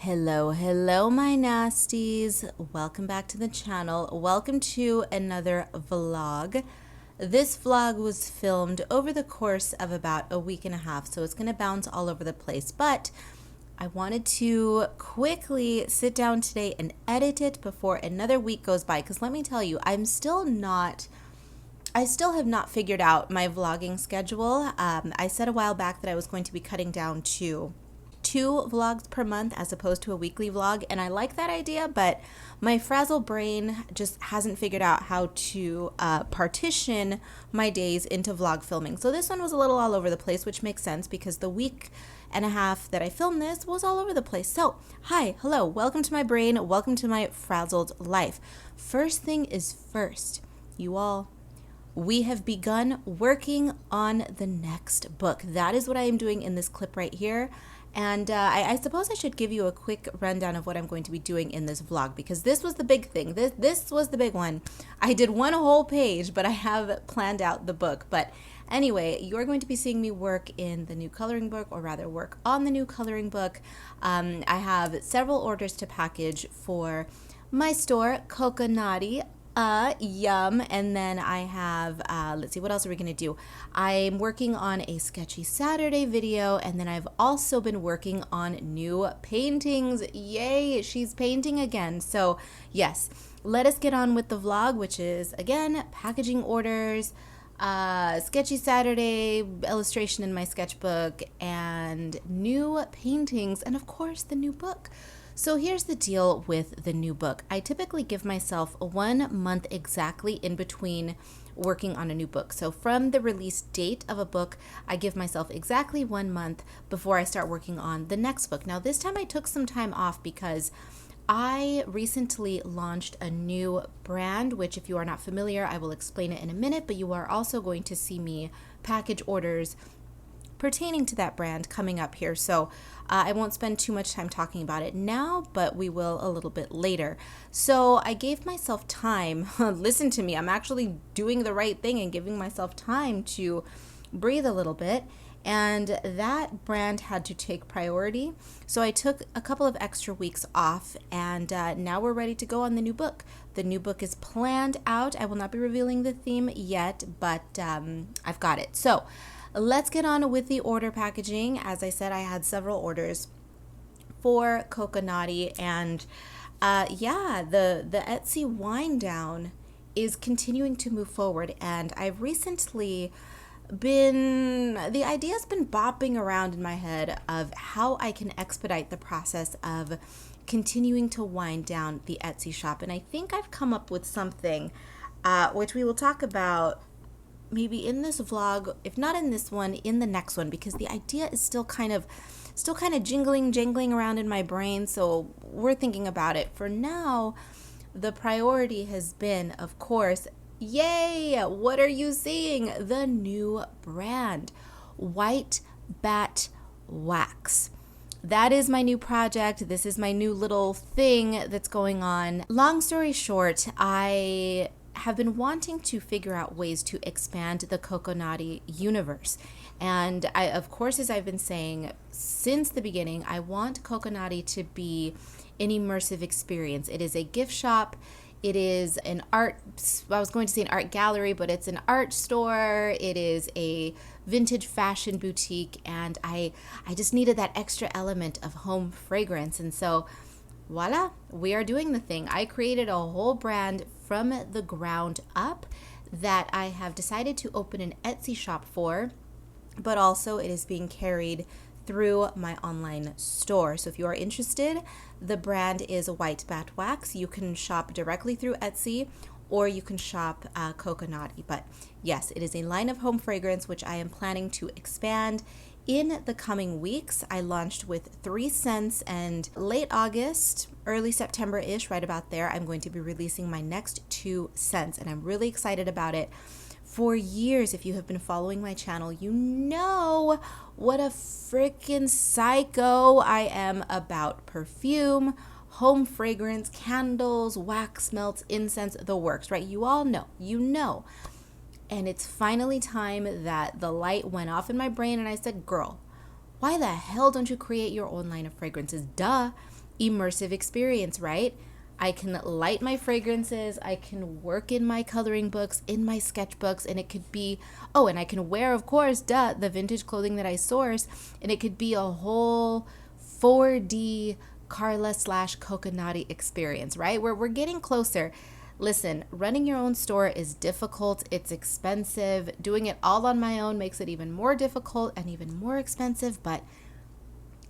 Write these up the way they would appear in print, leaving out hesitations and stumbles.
Hello, my nasties. Welcome back to the channel. Welcome to another vlog. This vlog was filmed over the course of about a week and a half, so it's going to bounce all over the place. But I wanted to quickly sit down today and edit it before another week goes by, because let me tell you, I still have not figured out my vlogging schedule. I said a while back that I was going to be cutting down to 2 vlogs per month as opposed to a weekly vlog, and I like that idea, but my frazzle brain just hasn't figured out how to partition my days into vlog filming. So this one was a little all over the place, which makes sense because the week and a half that I filmed this was all over the place. So hi, hello, welcome to my brain, welcome to my frazzled life. First thing is first, you all, we have begun working on the next book. That is what I am doing in this clip right here. And I suppose I should give you a quick rundown of what I'm going to be doing in this vlog, because this was the big thing. This was the big one. I did one whole page, but I have planned out the book. But anyway, you're going to be seeing me work in the new coloring book, or rather work on the new coloring book. I have several orders to package for my store, Coconati. Yum. And then I have, let's see, what else are we going to do? I'm working on a Sketchy Saturday video, and then I've also been working on new paintings. Yay, she's painting again. So yes, let us get on with the vlog, which is, again, packaging orders, Sketchy Saturday, illustration in my sketchbook, and new paintings, and of course the new book. So here's the deal with the new book. I typically give myself 1 month exactly in between working on a new book. So from the release date of a book, I give myself exactly 1 month before I start working on the next book. Now this time I took some time off because I recently launched a new brand, which if you are not familiar, I will explain it in a minute, but you are also going to see me package orders pertaining to that brand coming up here. So I won't spend too much time talking about it now, but we will a little bit later. So I gave myself time. Listen to me, I'm actually doing the right thing and giving myself time to breathe a little bit. And that brand had to take priority. So I took a couple of extra weeks off, and now we're ready to go on the new book. The new book is planned out. I will not be revealing the theme yet, but I've got it. So let's get on with the order packaging. As I said, I had several orders for Coconati, and yeah, the Etsy wind down is continuing to move forward, and I've recently the idea's been bopping around in my head of how I can expedite the process of continuing to wind down the Etsy shop, and I think I've come up with something which we will talk about maybe in this vlog, if not in this one, in the next one, because the idea is still kind of jangling around in my brain. So we're thinking about it. For now, the priority has been, of course, yay, what are you seeing? The new brand, White Bat Wax. That is my new project. This is my new little thing that's going on. Long story short, I have been wanting to figure out ways to expand the Coconati universe. And I, of course, as I've been saying since the beginning, I want Coconati to be an immersive experience. It is a gift shop. It is an art, I was going to say an art gallery, but it's an art store. It is a vintage fashion boutique. And I just needed that extra element of home fragrance. And so voila, we are doing the thing. I created a whole brand from the ground up that I have decided to open an Etsy shop for, but also it is being carried through my online store. So if you are interested, the brand is White Bat Wax. You can shop directly through Etsy, or you can shop Coconati. But yes, it is a line of home fragrance, which I am planning to expand in the coming weeks. I launched with 3 scents, and late August, early September-ish, right about there, I'm going to be releasing my next 2 scents, and I'm really excited about it. For years, if you have been following my channel, you know what a freaking psycho I am about perfume, home fragrance, candles, wax melts, incense, the works, right? You all know, you know. And it's finally time that the light went off in my brain, and I said, girl, why the hell don't you create your own line of fragrances? Duh. immersive experience, right? I can light my fragrances, I can work in my coloring books, in my sketchbooks, and it could be, oh, and I can wear, of course, the vintage clothing that I source, and it could be a whole 4D Karla slash Coconati experience, right? Where we're getting closer. Listen, running your own store is difficult. It's expensive. Doing it all on my own makes it even more difficult and even more expensive, but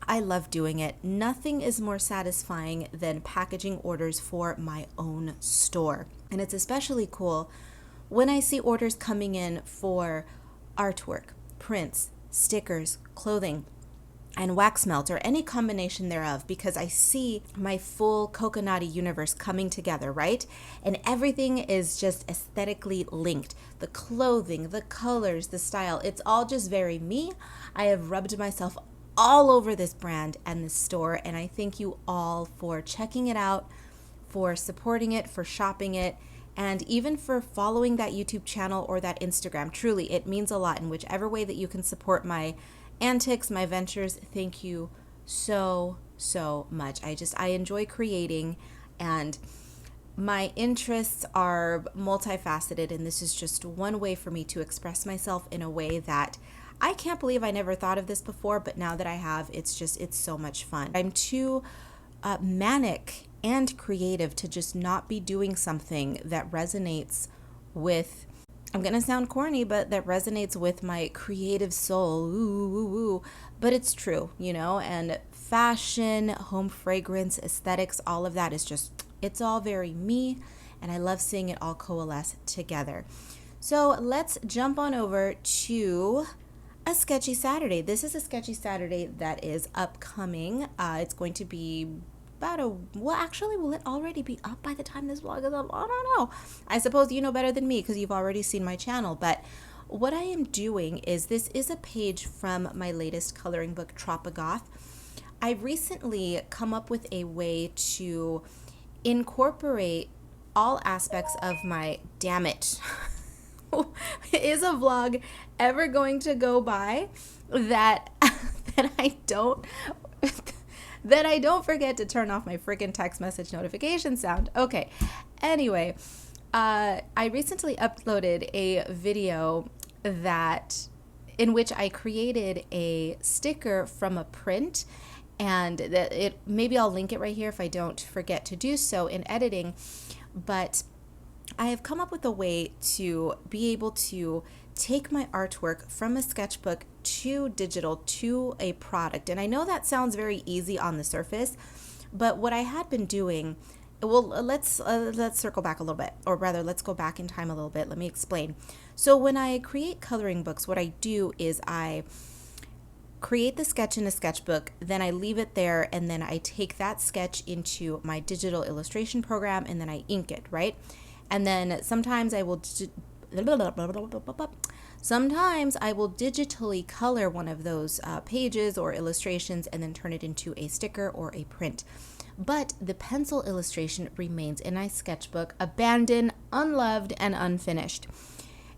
I love doing it. Nothing is more satisfying than packaging orders for my own store. And it's especially cool when I see orders coming in for artwork, prints, stickers, clothing, and wax melt, or any combination thereof, because I see my full Coconati universe coming together, right? And everything is just aesthetically linked. The clothing, the colors, the style, it's all just very me. I have rubbed myself all over this brand and this store, and I thank you all for checking it out, for supporting it, for shopping it, and even for following that YouTube channel or that Instagram. Truly, it means a lot in whichever way that you can support my antics, my ventures. Thank you so much. I enjoy creating, and my interests are multifaceted, and this is just one way for me to express myself in a way that I can't believe I never thought of this before, but now that I have, it's so much fun. I'm too manic and creative to just not be doing something that resonates with, I'm going to sound corny, but that resonates with my creative soul. Ooh, ooh, ooh. But it's true, and fashion, home fragrance, aesthetics, all of that is just, it's all very me, and I love seeing it all coalesce together. So let's jump on over to a sketchy Saturday. This is a sketchy Saturday that is upcoming. It's going to be actually, will it already be up by the time this vlog is up? I don't know. I suppose you know better than me because you've already seen my channel. But what I am doing is, this is a page from my latest coloring book, Tropigoth. I recently come up with a way to incorporate all aspects of my, damn it. Is a vlog ever going to go by that I don't forget to turn off my freaking text message notification sound? Okay. Anyway, I recently uploaded a video in which I created a sticker from a print, and maybe I'll link it right here if I don't forget to do so in editing, but I have come up with a way to be able to take my artwork from a sketchbook to digital to a product. And I know that sounds very easy on the surface, but what I had been doing, well, let's circle back a little bit, or rather, let's go back in time a little bit. Let me explain. So when I create coloring books, what I do is I create the sketch in a sketchbook, then I leave it there, and then I take that sketch into my digital illustration program, and then I ink it, right? And then sometimes I will digitally color one of those pages or illustrations and then turn it into a sticker or a print. But the pencil illustration remains in my sketchbook, abandoned, unloved, and unfinished.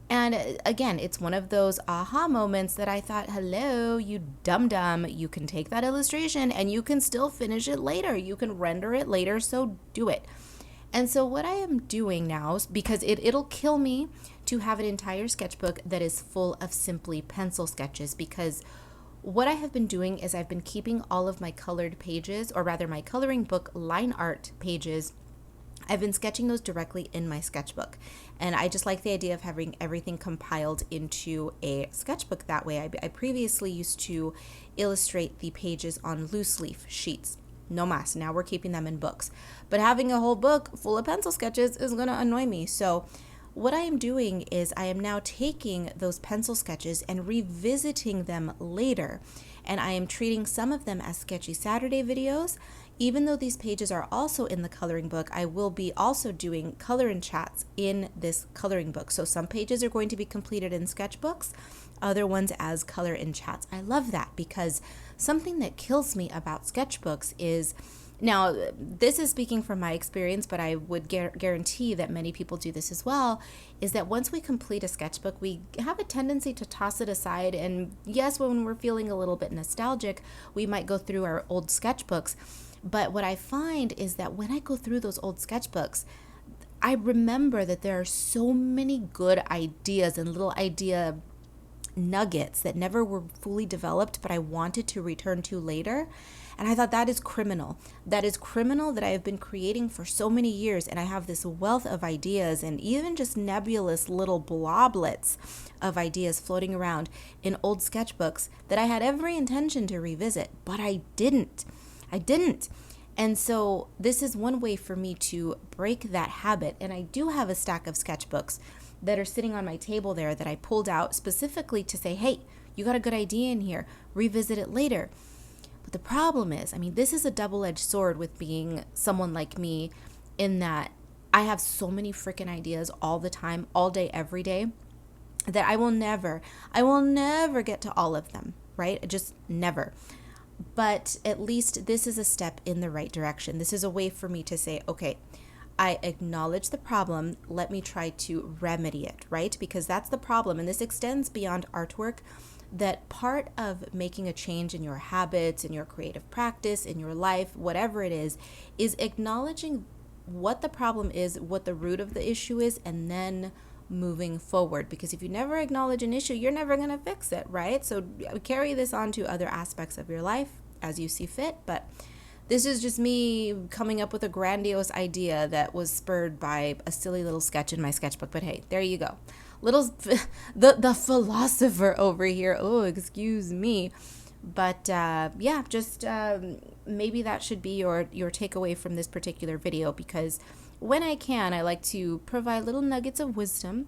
And again, it's one of those aha moments that I thought, hello, you dum-dum, you can take that illustration and you can still finish it later. You can render it later, so do it. And so what I am doing now, because it'll kill me to have an entire sketchbook that is full of simply pencil sketches, because what I have been doing is I've been keeping all of my colored pages, or rather my coloring book line art pages, I've been sketching those directly in my sketchbook. And I just like the idea of having everything compiled into a sketchbook that way. I previously used to illustrate the pages on loose leaf sheets. No mas. Now we're keeping them in books. But having a whole book full of pencil sketches is going to annoy me. So what I am doing is I am now taking those pencil sketches and revisiting them later. And I am treating some of them as Sketchy Saturday videos. Even though these pages are also in the coloring book, I will be also doing color and chats in this coloring book. So some pages are going to be completed in sketchbooks, other ones as color and chats. I love that, because something that kills me about sketchbooks is, now this is speaking from my experience, but I would guarantee that many people do this as well, is that once we complete a sketchbook, we have a tendency to toss it aside. And yes, when we're feeling a little bit nostalgic, we might go through our old sketchbooks. But what I find is that when I go through those old sketchbooks, I remember that there are so many good ideas and little idea nuggets that never were fully developed, but I wanted to return to later. And I thought that is criminal. That is criminal that I have been creating for so many years. And I have this wealth of ideas and even just nebulous little bloblets of ideas floating around in old sketchbooks that I had every intention to revisit, but I didn't. I didn't. And so this is one way for me to break that habit. And I do have a stack of sketchbooks that are sitting on my table there that I pulled out specifically to say, hey, you got a good idea in here, revisit it later. But the problem is, I mean, this is a double-edged sword with being someone like me, in that I have so many freaking ideas all the time, all day, every day, that I will never get to all of them, right? Just never. But at least this is a step in the right direction. This is a way for me to say, okay, I acknowledge the problem. Let me try to remedy it, right? Because that's the problem. And this extends beyond artwork, that part of making a change in your habits, in your creative practice, in your life, whatever it is acknowledging what the problem is, what the root of the issue is, and then moving forward. Because if you never acknowledge an issue, you're never going to fix it, right? So carry this on to other aspects of your life as you see fit. But this is just me coming up with a grandiose idea that was spurred by a silly little sketch in my sketchbook. But hey, there you go. The philosopher over here. Oh, excuse me. But yeah, just maybe that should be your takeaway from this particular video, because when I can, I like to provide little nuggets of wisdom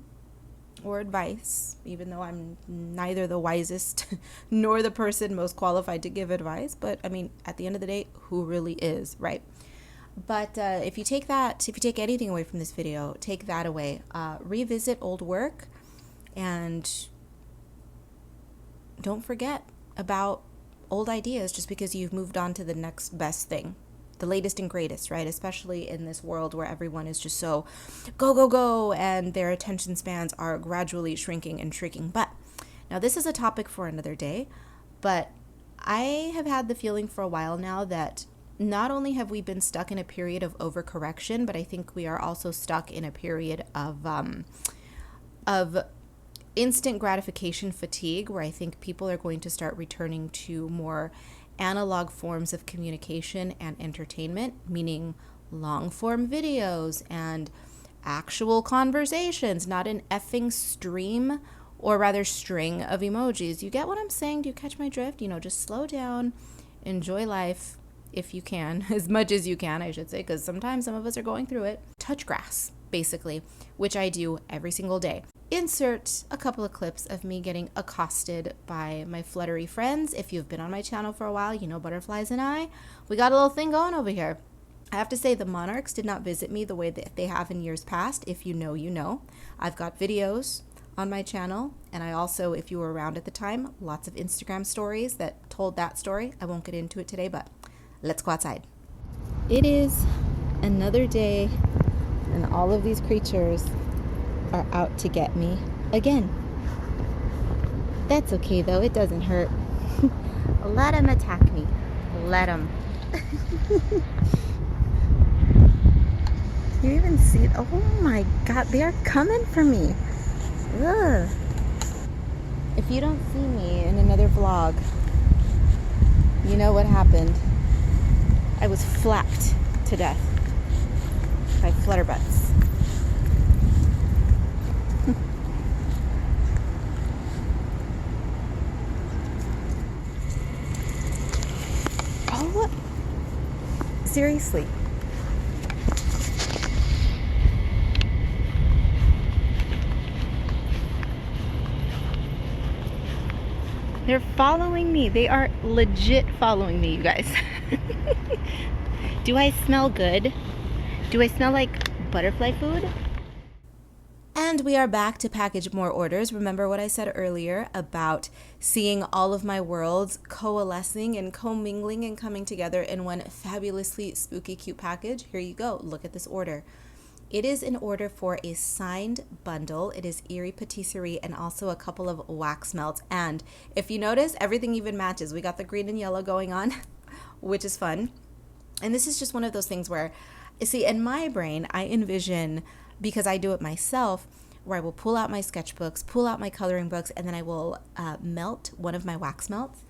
or advice, even though I'm neither the wisest nor the person most qualified to give advice. But I mean, at the end of the day, who really is, right? But if you take anything away from this video, take that away. Revisit old work, and don't forget about old ideas just because you've moved on to the next best thing, the latest and greatest, right? Especially in this world where everyone is just so go, go, go, and their attention spans are gradually shrinking and shrinking. But now this is a topic for another day, but I have had the feeling for a while now that not only have we been stuck in a period of overcorrection, but I think we are also stuck in a period of instant gratification fatigue, where I think people are going to start returning to more analog forms of communication and entertainment, meaning long form videos and actual conversations, not an effing stream, or rather string of emojis. You get what I'm saying? Do you catch my drift? Just slow down, enjoy life if you can, as much as you can, I should say, because sometimes some of us are going through it. Touch grass, basically, which I do every single day. Insert a couple of clips of me getting accosted by my fluttery friends. If you've been on my channel for a while, you know Butterflies and I. We got a little thing going over here. I have to say, the monarchs did not visit me the way that they have in years past. If you know, you know. I've got videos on my channel, and I also, if you were around at the time, lots of Instagram stories that told that story. I won't get into it today, but let's go outside. It is another day, and all of these creatures are out to get me again. That's okay though, it doesn't hurt. Let them attack me. Let them. You even see, oh my god, they are coming for me. Ugh. If you don't see me in another vlog, you know what happened. I was flapped to death by flutterbutts. Oh, seriously. They're following me. They are legit following me, you guys. Do I smell good? Do I smell like butterfly food? And we are back to package more orders. Remember what I said earlier about seeing all of my worlds coalescing and commingling and coming together in one fabulously spooky cute package? Here you go. Look at this order. It is an order for a signed bundle. It is Eerie Patisserie and also a couple of wax melts. And if you notice, everything even matches. We got the green and yellow going on, which is fun. And this is just one of those things where, you see, in my brain, I envision, because I do it myself, where I will pull out my sketchbooks, pull out my coloring books, and then I will melt one of my wax melts.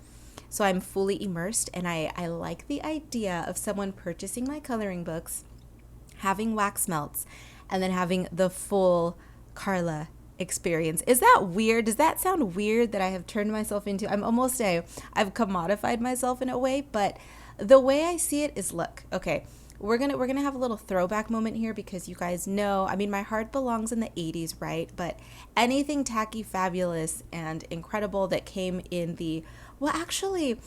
So I'm fully immersed, and I like the idea of someone purchasing my coloring books, having wax melts, and then having the full Karla experience. Is that weird? Does that sound weird that I have turned myself into, I've commodified myself in a way, but the way I see it is, look, okay, we're gonna have a little throwback moment here, because you guys know, I mean, my heart belongs in the 80s, right? But anything tacky, fabulous, and incredible that came in the, well, actually,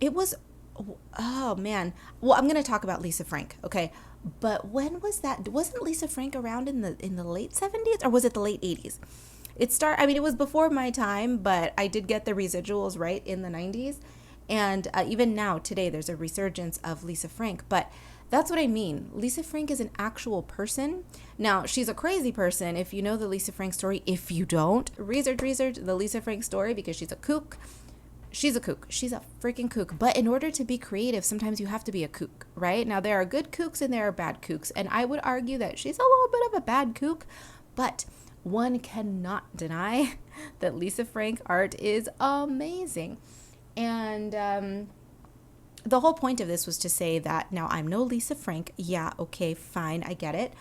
it was, oh man. Well, I'm gonna talk about Lisa Frank, okay? But when was that? Wasn't Lisa Frank around in the late 70s, or was it the late 80s? I mean, it was before my time, but I did get the residuals right in the 90s. And even now, today, there's a resurgence of Lisa Frank. But that's what I mean. Lisa Frank is an actual person. Now, she's a crazy person. If you know the Lisa Frank story, if you don't, research the Lisa Frank story, because she's a kook. She's a kook. She's a freaking kook. But in order to be creative, sometimes you have to be a kook, right? Now, there are good kooks and there are bad kooks. And I would argue that she's a little bit of a bad kook. But one cannot deny that Lisa Frank art is amazing. And the whole point of this was to say that, now, I'm no Lisa Frank. Yeah, okay, fine, I get it.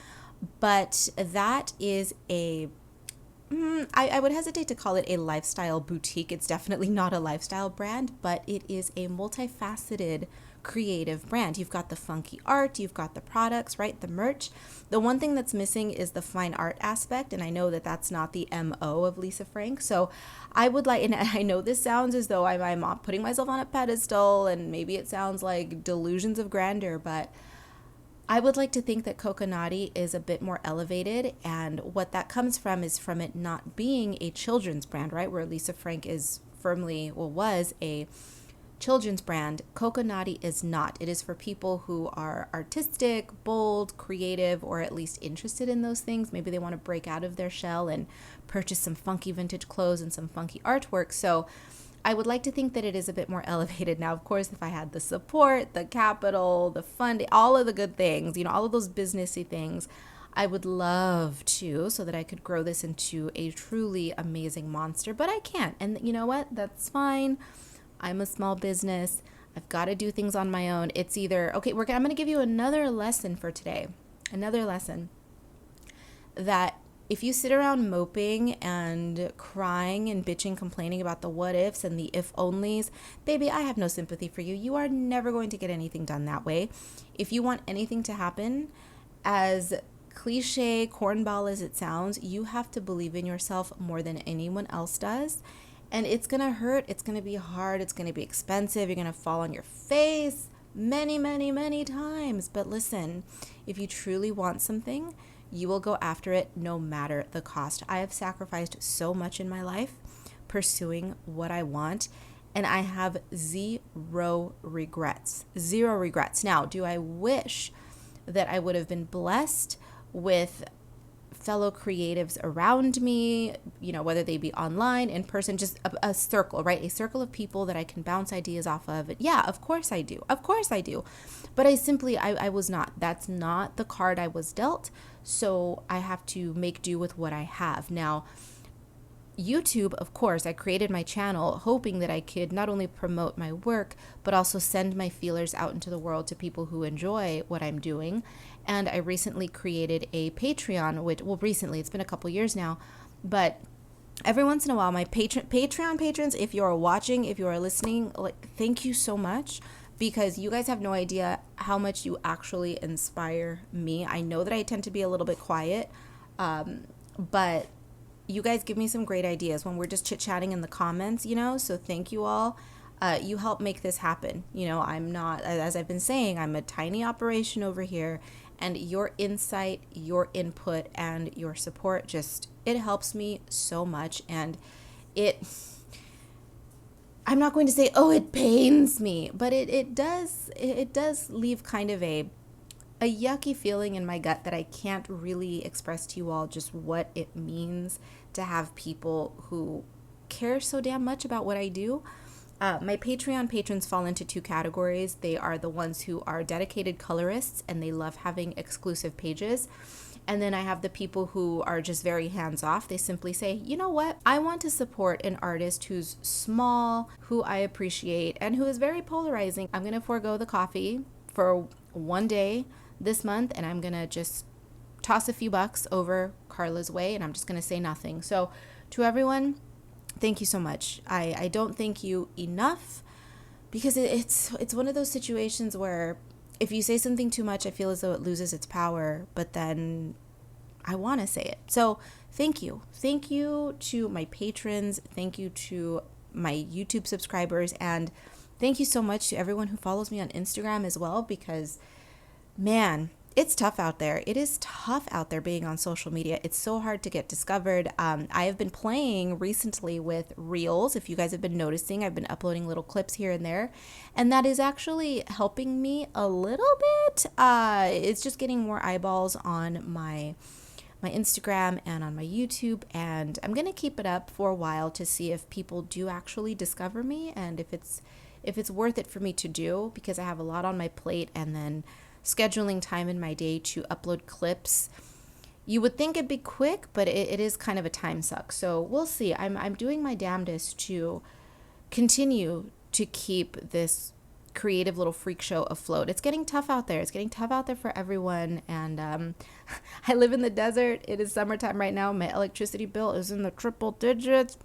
But that is I would hesitate to call it a lifestyle boutique. It's definitely not a lifestyle brand, but it is a multifaceted creative brand. You've got the funky art, you've got the products, right? The merch. The one thing that's missing is the fine art aspect, and I know that that's not the MO of Lisa Frank. So I would like, and I know this sounds as though I'm putting myself on a pedestal, and maybe it sounds like delusions of grandeur, but I would like to think that Coconati is a bit more elevated, and what that comes from is from it not being a children's brand, right? Where Lisa Frank is firmly, well, was a children's brand. Coconati is not. It is for people who are artistic, bold, creative, or at least interested in those things. Maybe they want to break out of their shell and purchase some funky vintage clothes and some funky artwork. So I would like to think that it is a bit more elevated. Now, of course, if I had the support, the capital, the funding, all of the good things, all of those businessy things, I would love to, so that I could grow this into a truly amazing monster, but I can't. And you know what? That's fine. I'm a small business. I've got to do things on my own. It's either, okay, I'm going to give you another lesson for today. Another lesson that if you sit around moping and crying and bitching, complaining about the what ifs and the if onlys, baby, I have no sympathy for you. You are never going to get anything done that way. If you want anything to happen, as cliche, cornball as it sounds, you have to believe in yourself more than anyone else does. And it's going to hurt. It's going to be hard. It's going to be expensive. You're going to fall on your face many, many, many times. But listen, if you truly want something, you will go after it no matter the cost. I have sacrificed so much in my life pursuing what I want, and I have zero regrets. Zero regrets. Now, do I wish that I would have been blessed with fellow creatives around me, whether they be online, in person, just a circle, right? A circle of people that I can bounce ideas off of. Yeah, of course I do. Of course I do. But I was not. That's not the card I was dealt. So I have to make do with what I have. Now, YouTube, of course, I created my channel hoping that I could not only promote my work, but also send my feelers out into the world to people who enjoy what I'm doing. And I recently created a Patreon, recently, it's been a couple years now, but every once in a while, my Patreon patrons, if you are watching, if you are listening, thank you so much, because you guys have no idea how much you actually inspire me. I know that I tend to be a little bit quiet, but you guys give me some great ideas when we're just chit-chatting in the comments, so thank you all. You help make this happen. I'm not, as I've been saying, I'm a tiny operation over here, and your insight, your input, and your support it helps me so much. And I'm not going to say, oh, it pains me, but it does leave kind of a yucky feeling in my gut that I can't really express to you all just what it means to have people who care so damn much about what I do. My Patreon patrons fall into two categories. They are the ones who are dedicated colorists and they love having exclusive pages. And then I have the people who are just very hands off. They simply say, you know what? I want to support an artist who's small, who I appreciate, and who is very polarizing. I'm going to forego the coffee for one day this month, and I'm going to just toss a few bucks over Karla's way, and I'm just going to say nothing. So to everyone, thank you so much. I don't thank you enough because it's one of those situations where if you say something too much, I feel as though it loses its power, but then I want to say it. So thank you. Thank you to my patrons. Thank you to my YouTube subscribers. And thank you so much to everyone who follows me on Instagram as well, because man, it's tough out there. It is tough out there being on social media. It's so hard to get discovered. I have been playing recently with Reels. If you guys have been noticing, I've been uploading little clips here and there, and that is actually helping me a little bit. It's just getting more eyeballs on my Instagram and on my YouTube, and I'm gonna keep it up for a while to see if people do actually discover me and if it's worth it for me to do, because I have a lot on my plate, and then scheduling time in my day to upload clips. You would think it'd be quick, but it is kind of a time suck. So we'll see. I'm doing my damnedest to continue to keep this creative little freak show afloat. It's getting tough out there. It's getting tough out there for everyone. And I live in the desert. It is summertime right now. My electricity bill is in the triple digits.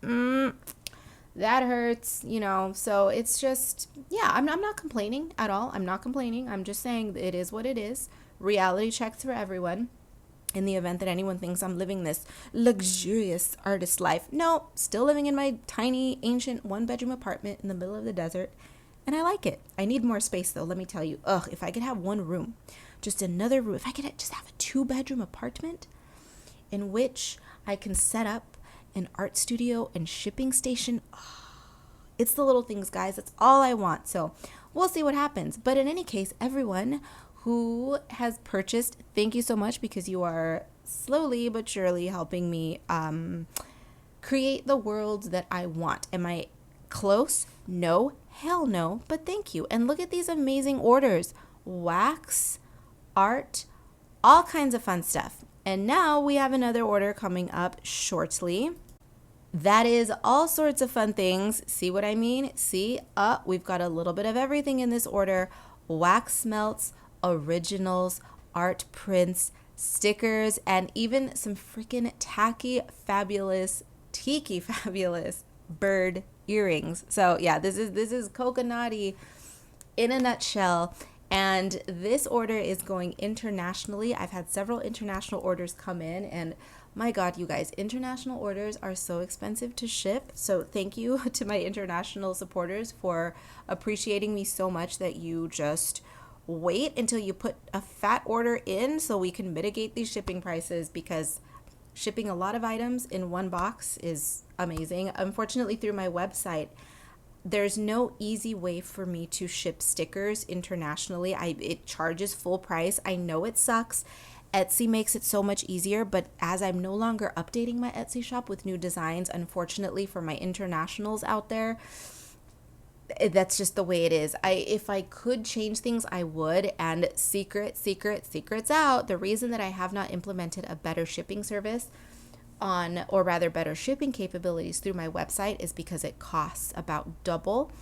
That hurts, so it's just, yeah, I'm not complaining at all. I'm not complaining. I'm just saying it is what it is. Reality checks for everyone. In the event that anyone thinks I'm living this luxurious artist life, no, still living in my tiny, ancient one-bedroom apartment in the middle of the desert, and I like it. I need more space, though, let me tell you. If I could have one room, just another room, if I could just have a 2-bedroom apartment in which I can set up an art studio and shipping station. It's the little things, guys. That's all I want. So we'll see what happens. But in any case, everyone who has purchased, thank you so much, because you are slowly but surely helping me create the world that I want. Am I close? No. Hell no. But thank you. And look at these amazing orders. Wax, art, all kinds of fun stuff. And now we have another order coming up shortly. That is all sorts of fun things. See what I mean? See? We've got a little bit of everything in this order. Wax melts, originals, art prints, stickers, and even some freaking tiki fabulous bird earrings. So yeah, this is coconutty in a nutshell. And this order is going internationally. I've had several international orders come in, and my God, you guys, international orders are so expensive to ship. So thank you to my international supporters for appreciating me so much that you just wait until you put a fat order in so we can mitigate these shipping prices, because shipping a lot of items in one box is amazing. Unfortunately, through my website, there's no easy way for me to ship stickers internationally. It charges full price. I know it sucks. Etsy makes it so much easier, but as I'm no longer updating my Etsy shop with new designs, unfortunately for my internationals out there, that's just the way it is. If I could change things, I would. And secrets out. The reason that I have not implemented a better shipping service better shipping capabilities through my website is because it costs about double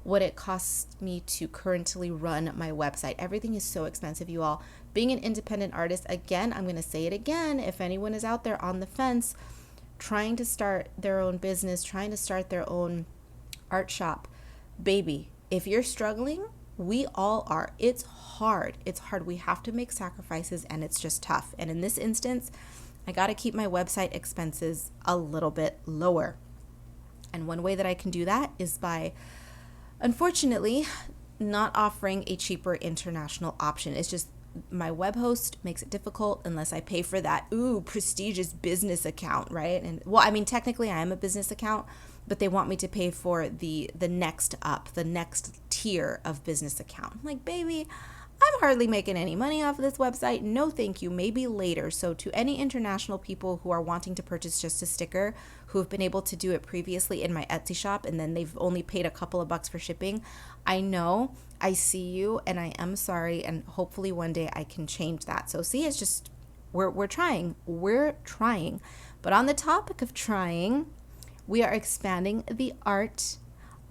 what it costs me to currently run my website. Everything is so expensive, you all. Being an independent artist, again, I'm going to say it again, if anyone is out there on the fence trying to start their own business, trying to start their own art shop, baby, if you're struggling, we all are. It's hard. We have to make sacrifices, and it's just tough. And in this instance, I got to keep my website expenses a little bit lower. And one way that I can do that is by, unfortunately, not offering a cheaper international option. It's just my web host makes it difficult unless I pay for that prestigious business account, right? And well, I mean, technically I am a business account, but they want me to pay for the next tier of business account. I'm like, baby, I'm hardly making any money off of this website. No, thank you. Maybe later. So to any international people who are wanting to purchase just a sticker, who have been able to do it previously in my Etsy shop and then they've only paid a couple of bucks for shipping, I know, I see you, and I am sorry, and hopefully one day I can change that. So see, it's just we're trying. We're trying. But on the topic of trying, we are expanding the art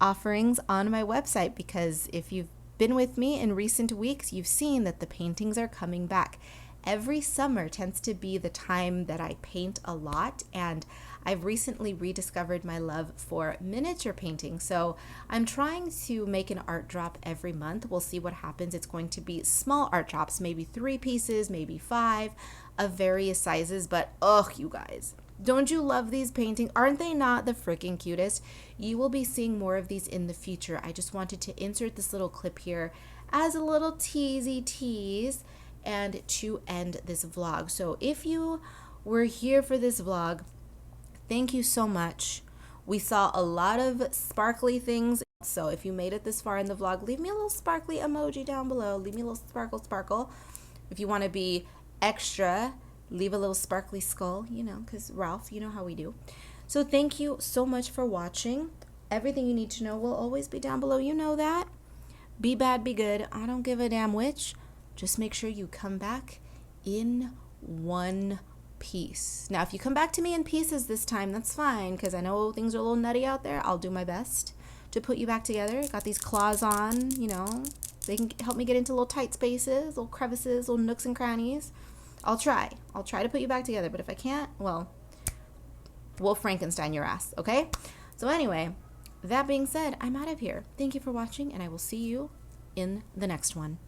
offerings on my website, because if you've been with me in recent weeks, you've seen that the paintings are coming back. Every summer tends to be the time that I paint a lot, and I've recently rediscovered my love for miniature painting. So I'm trying to make an art drop every month. We'll see what happens. It's going to be small art drops, maybe 3 pieces, maybe 5, of various sizes. But oh, you guys, don't you love these paintings? Aren't they not the freaking cutest? You will be seeing more of these in the future. I just wanted to insert this little clip here as a little teasy tease and to end this vlog. So if you were here for this vlog, thank you so much. We saw a lot of sparkly things. So if you made it this far in the vlog, leave me a little sparkly emoji down below. Leave me a little sparkle. If you want to be extra, leave a little sparkly skull, you know, because Ralph, you know how we do. So thank you so much for watching. Everything you need to know will always be down below. You know that. Be bad, be good. I don't give a damn which. Just make sure you come back in one piece. Now, if you come back to me in pieces this time, that's fine, because I know things are a little nutty out there. I'll do my best to put you back together. Got these claws on, you know. They can help me get into little tight spaces, little crevices, little nooks and crannies. I'll try to put you back together, but if I can't, well, we'll Frankenstein your ass, okay? So anyway, that being said, I'm out of here. Thank you for watching, and I will see you in the next one.